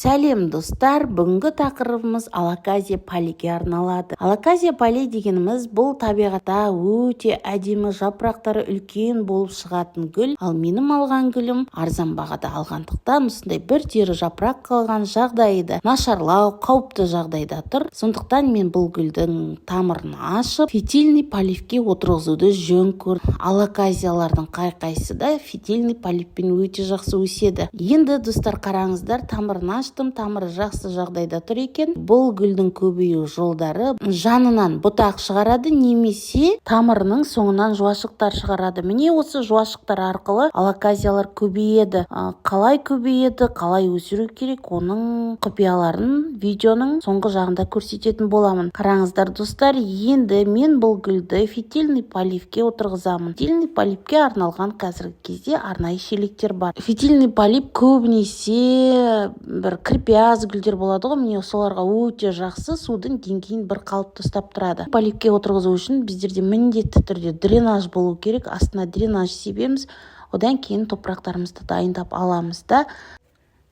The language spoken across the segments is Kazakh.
Сәлем достар, бүгінгі тақырыбымыз алаказия палиге арналады. Алаказия пали дегеніміз бұл табиғатта өте әдемі жапырақтары үлкен болып шығатын гүл. Ал менің алған гүлім арзан бағада алғандықтан осындай бір тері жапырақ қалған жағдайда нашарлау қауіпті жағдайда тұр. Сондықтан мен бұл гүлдің тамырын ашып, фитильный поливке отырғызуды жөн көрдім. Алаказиялардың қай-қайсы да фитильный поливпен өте жақсы өседі. Енді достар қараңыздар, тамырын аштым, тамыры жақсы жағдайда тұр екен. Бұл гүлдің көбею жолдары жанынан бұтақ шығарады, немесе тамырының соңынан жуашықтар шығарады. Міне осы жуашықтар арқылы алаказиялар көбейеді. Қалай көбейеді, қалай өсіру керек, оның құпияларын видеоның соңғы жағында көрсететін боламын. Қараңыздар достар, енді мен бұл гүлді фитильный поливке отырғызамын. Фитильный поливке арналған қазіргі кезде арнайы шелектер бар. Фитильный полив көбінесе бір кірпияз гүлдер болады ғой, міне соларға өте жақсы, судың деңгейін бір қалыпты ұстап тұрады. Поливке отырғызу үшін біздерде міндетті түрде дренаж болу керек. Астына дренаж себеміз, одан кейін топырақтарымызды дайындап аламыз да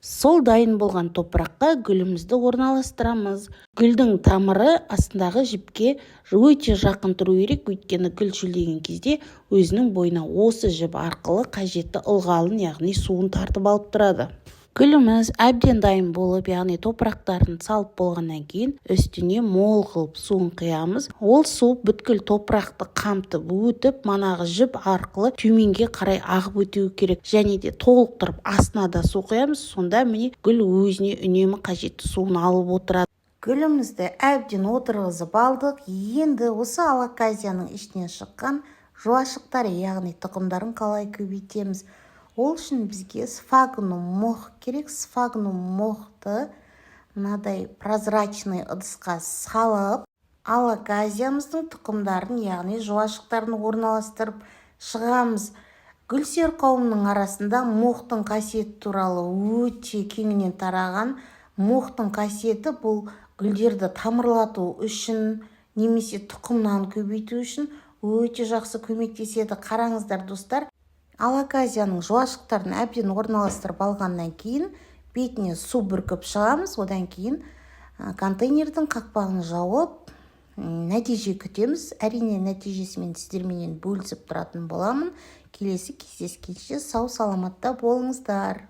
сол дайын болған топыраққа гүлімізді орналастырамыз. Гүлдің тамыры астындағы жіпке өте жақын тұру керек, өйткені гүл шөлдеген кезде өзінің бойына осы жіп арқылы қажетті ылғалын, яғни суын тартып алып тұрады. Гүліміз әбден дайын болып, яғни топырақтарын салып болғаннан кейін үстіне мол қылып суын құямыз. Ол су бүткіл топырақты қамтып өтіп, манағы жіп арқылы төменге қарай ағып өтуі керек. Және де толықтырып астына да су құямыз. Сонда міне гүл өзіне үнемі қажетті суын алып отырады. Гүлімізді әбден отырғызып алдық. Енді осы алаказияның ішінен шыққан жуашықтары, яғни тұқымдарын қалай көбейтеміз? Ол үшін бізге сфагнум мох керек. Сфагнум мохты мынадай прозрачный ыдысқа салып, алаказиямыздың тұқымдарын, яғни жуашықтарын орналастырып шығамыз. Гүлсер қауымның арасында мохтың қасиеті туралы өте кеңінен тараған. Мохтың қасиеті бұл гүлдерді тамырлату үшін, немесе тұқымнан көбейту үшін өте жақсы көмектеседі. Қараңыздар достар, алаказияның жуашықтарын әбден орналастырып алғаннан кейін бетіне су бүркіп шығамыз. Одан кейін контейнердің қақпағын жауып нәтиже күтеміз. Әрине нәтижесімен сіздерменен бөлісіп тұратын боламын. Келесі кездескенше сау саламатта болыңыздар.